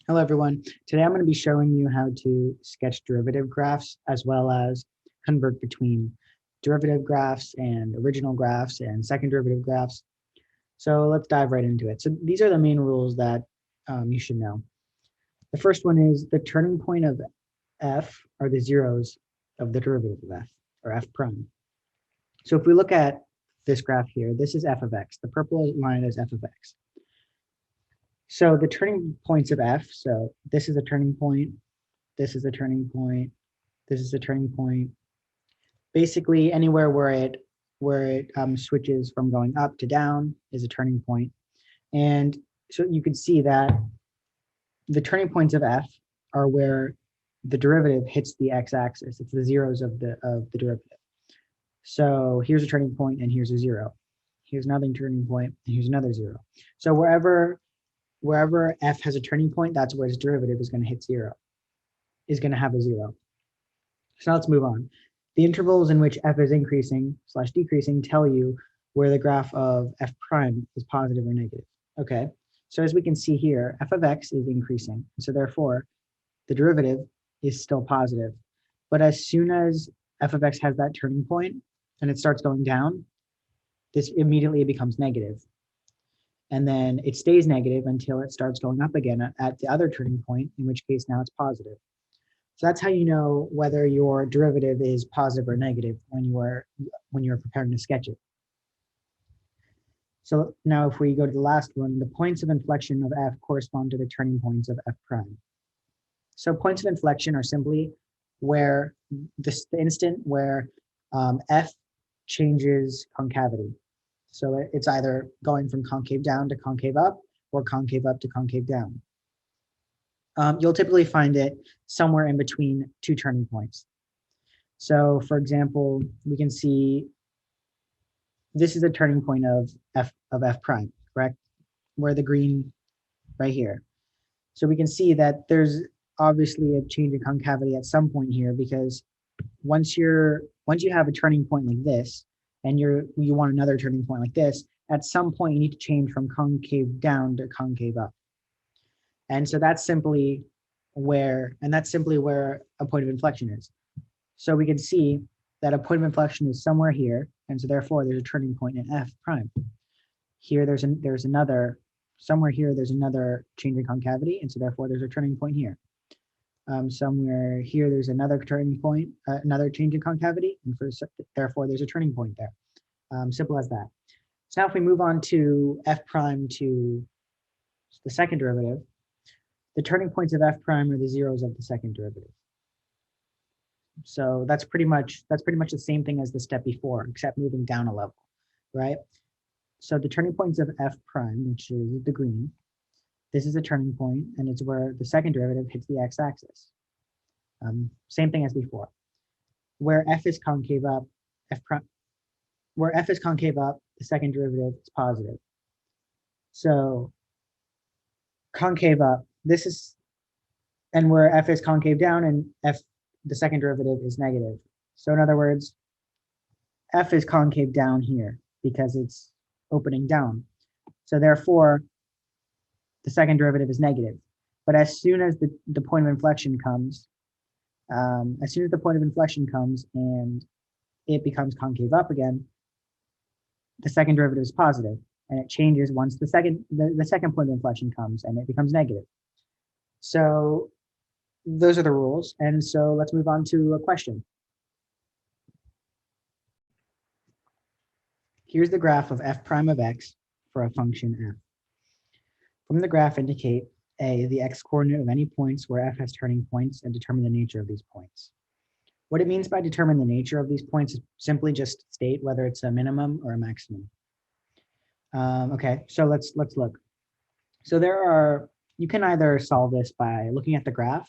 Hello everyone. Today I'm going to be showing you how to sketch derivative graphs as well as convert between derivative graphs and original graphs and second derivative graphs. So let's dive right into it. So these are the main rules that you should know. The first one is the turning point of f are the zeros of the derivative of f, or f prime. So if we look at this graph here, this is f of x. The purple line is f of x. So the turning points of f, so this is a turning point, this is a turning point, this is a turning point. Basically, anywhere where it switches from going up to down is a turning point. And so you can see that the turning points of f are where the derivative hits the x-axis. It's the zeros of the derivative. So here's a turning point and here's a zero. Here's another turning point and here's another zero. So wherever f has a turning point, that's where its derivative is going to hit zero, is going to have a zero. So now let's move on. The intervals in which f is increasing / decreasing tell you where the graph of f prime is positive or negative. Okay, so as we can see here, f of x is increasing. So therefore, the derivative is still positive. But as soon as f of x has that turning point and it starts going down, this immediately becomes negative. And then it stays negative until it starts going up again at the other turning point, in which case now it's positive. So that's how you know whether your derivative is positive or negative when you're preparing to sketch it. So now if we go to the last one, the points of inflection of f correspond to the turning points of f prime. So points of inflection are simply where the instant where f changes concavity. So it's either going from concave down to concave up or concave up to concave down. You'll typically find it somewhere in between two turning points. So for example, we can see this is a turning point of f prime, correct? Where the green right here. So we can see that there's obviously a change in concavity at some point here, because once you have a turning point like this, and you want another turning point like this, at some point you need to change from concave down to concave up. And so that's simply where a point of inflection is. So we can see that a point of inflection is somewhere here, and so therefore there's a turning point in f prime. Here there's another, somewhere here there's another change in concavity, and so therefore there's a turning point here. Somewhere here there's another turning point, another change in concavity, and therefore there's a turning point there. Simple as that. So now if we move on to f prime to the second derivative, the turning points of f prime are the zeros of the second derivative. So that's pretty much the same thing as the step before, except moving down a level, right? So the turning points of f prime, which is the green, this is a turning point, and it's where the second derivative hits the x-axis. Same thing as before. Where f is concave up, the second derivative is positive. So concave up, and where f is concave down, and the second derivative is negative. So in other words, f is concave down here because it's opening down. So therefore, the second derivative is negative. But as soon as the point of inflection comes, and it becomes concave up again, the second derivative is positive, and it changes once the second point of inflection comes, and it becomes negative. So those are the rules, and so let's move on to a question. Here's the graph of f prime of x for a function f. From the graph, indicate A, the x-coordinate of any points where f has turning points, and determine the nature of these points. What it means by determine the nature of these points is simply just state whether it's a minimum or a maximum. Okay, so let's look. So you can either solve this by looking at the graph,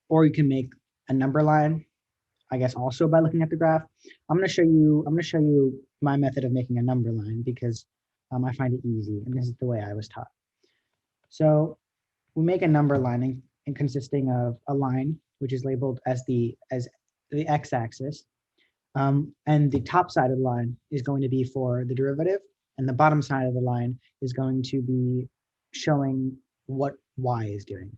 or you can make a number line, I guess also by looking at the graph. I'm going to show you my method of making a number line because I find it easy, and this is the way I was taught. So we make a number line and consisting of a line which is labeled as the x-axis, and the top side of the line is going to be for the derivative, and the bottom side of the line is going to be showing what y is doing.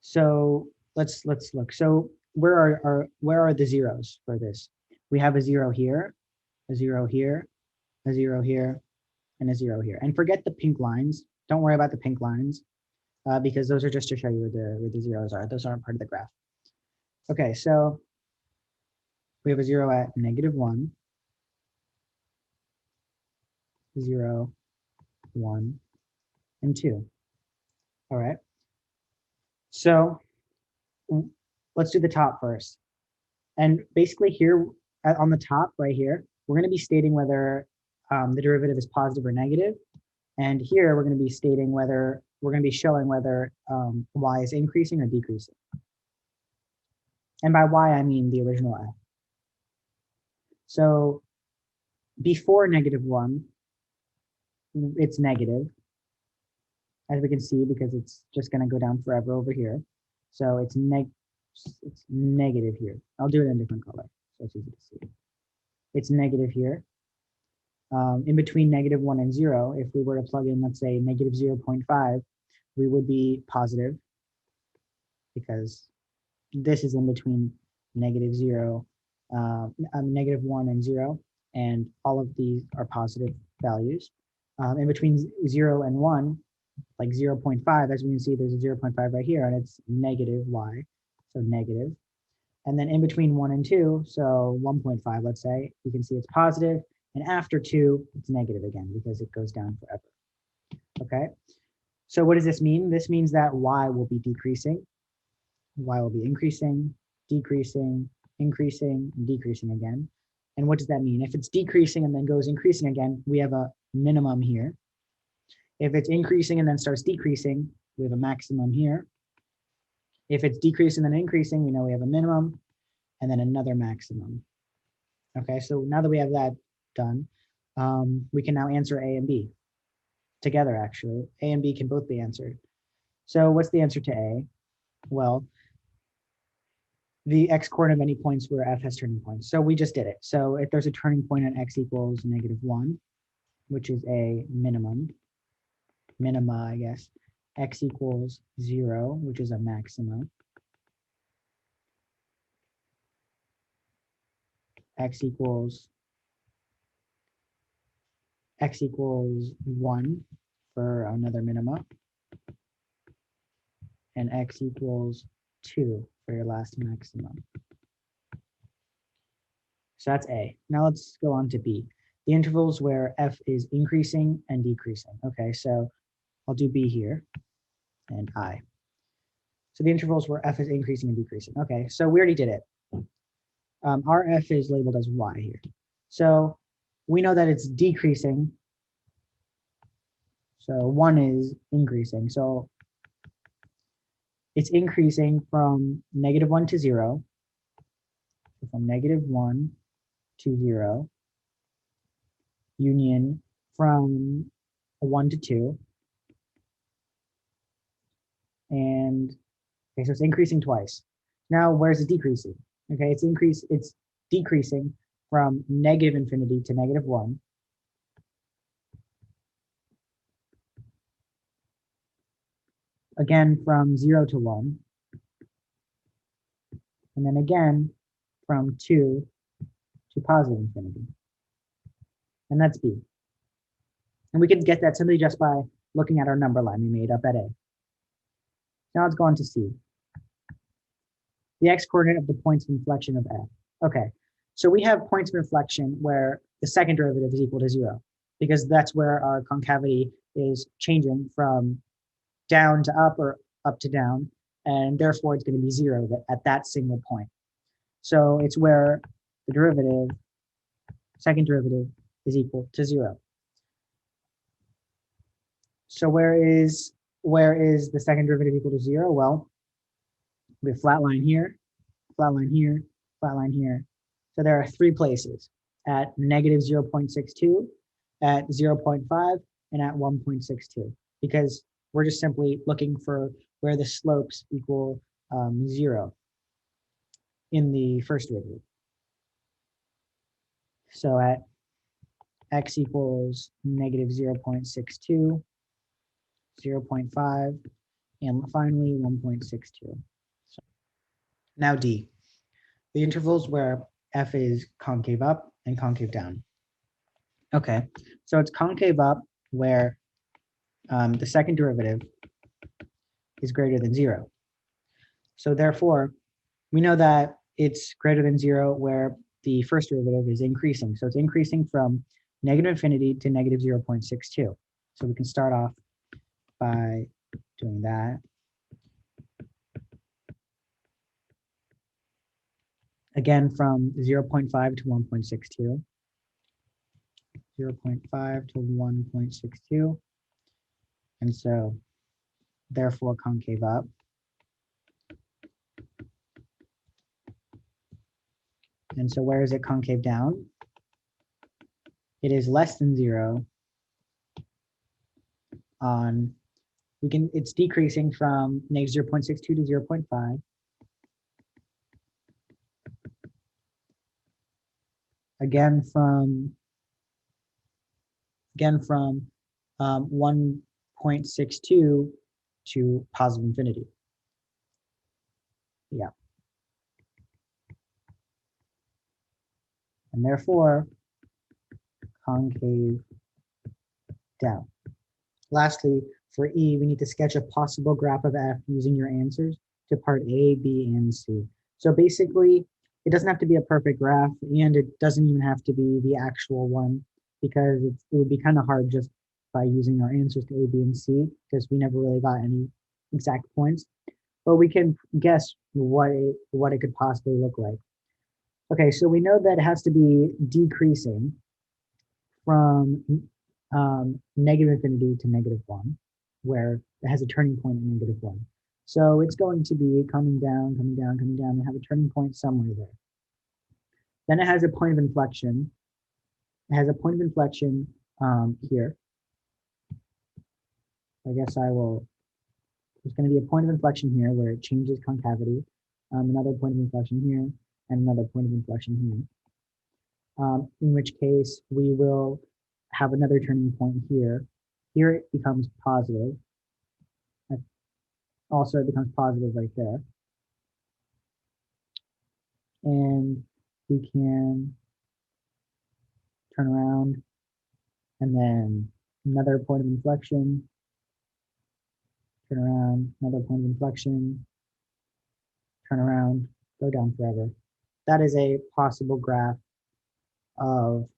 So let's look. So where are the zeros for this? We have a 0 here, a 0 here, a 0 here, and a 0 here. And forget the pink lines. Don't worry about the pink lines because those are just to show you where the zeros are. Those aren't part of the graph. Okay, so we have a 0 at -1, 0, 1, and 2. All right. So let's do the top first. And basically here on the top right here, we're going to be stating whether the derivative is positive or negative. And here we're going to be stating whether we're going to be showing whether y is increasing or decreasing. And by y, I mean the original f. So before -1, it's negative, as we can see, because it's just going to go down forever over here. So it's negative here. I'll do it in a different color so it's easy to see. It's negative here. In between -1 and 0, if we were to plug in, let's say, -0.5, we would be positive because this is in between -0, -1 and 0, and all of these are positive values. In between 0 and 1, like 0.5, as we can see, there's a 0.5 right here, and it's negative y, so negative. And then in between 1 and 2, so 1.5, let's say, you can see it's positive, and after 2, it's negative again because it goes down forever. Okay, so what does this mean? This means that y will be decreasing, y will be increasing, decreasing, increasing, and decreasing again. And what does that mean? If it's decreasing and then goes increasing again, we have a minimum here. If it's increasing and then starts decreasing, we have a maximum here. If it's decreasing and then increasing, we know we have a minimum and then another maximum. Okay, so now that we have that done, we can now answer A and B together, actually. A and B can both be answered. So what's the answer to A? Well, the x coordinate of any points where f has turning points. So we just did it. So if there's a turning point at x equals -1, which is a minima, I guess, x equals 0, which is a maximum, x equals 1 for another minima, and x equals 2 for your last maximum. So that's A. Now let's go on to B. The intervals where f is increasing and decreasing. Okay, so I'll do B here and I. So the intervals where f is increasing and decreasing. Okay, so we already did it. Our f is labeled as y here. So we know that it's decreasing. So 1 is increasing. So it's increasing from -1 to 0. So from -1 to 0. Union from 1 to 2. And okay, so it's increasing twice. Now, where's it decreasing? Okay, it's decreasing from -infinity to -1. Again, from 0 to 1. And then again, from 2 to positive infinity. And that's B. And we can get that simply just by looking at our number line we made up at A. Now let's go on to C. The x coordinate of the points of inflection of F. Okay, so we have points of inflection where the second derivative is equal to 0, because that's where our concavity is changing from down to up or up to down, and therefore it's going to be 0 at that single point. So it's where the derivative, second derivative, is equal to 0. So where is the second derivative equal to 0? Well, we have flat line here, flat line here, flat line here. So there are 3 places: at -0.62, at 0.5, and at 1.62, because we're just simply looking for where the slopes equal 0 in the first derivative. So at x equals -0.62, 0.5, and finally 1.62. So now D, the intervals where f is concave up and concave down. Okay, so it's concave up where the second derivative is greater than 0. So therefore, we know that it's greater than 0 where the first derivative is increasing. So it's increasing from negative infinity to negative 0.62. So we can start off by doing that. Again, from 0.5 to 1.62. 0.5 to 1.62. And so therefore concave up. And so where is it concave down? It is less than 0 on, it's decreasing from negative 0.62 to 0.5. Again from 1.62 to positive infinity. Yeah. And therefore, concave down. Lastly, for E, we need to sketch a possible graph of F using your answers to part A, B, and C. So basically, it doesn't have to be a perfect graph, and it doesn't even have to be the actual one, because it would be kind of hard just by using our answers to A, B, and C, because we never really got any exact points. But we can guess what it could possibly look like. Okay, so we know that it has to be decreasing from negative infinity to -1, where it has a turning point at -1. So it's going to be coming down, coming down, coming down, and have a turning point somewhere there. Then it has a point of inflection. It has a point of inflection here. I guess there's going to be a point of inflection here where it changes concavity, another point of inflection here, and another point of inflection here. In which case we will have another turning point here. Here it becomes positive. Also, it becomes positive right there. And we can turn around and then another point of inflection, turn around, another point of inflection, turn around, go down forever. That is a possible graph of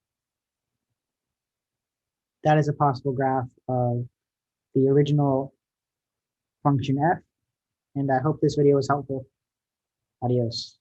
the original function f, and I hope this video was helpful. Adios.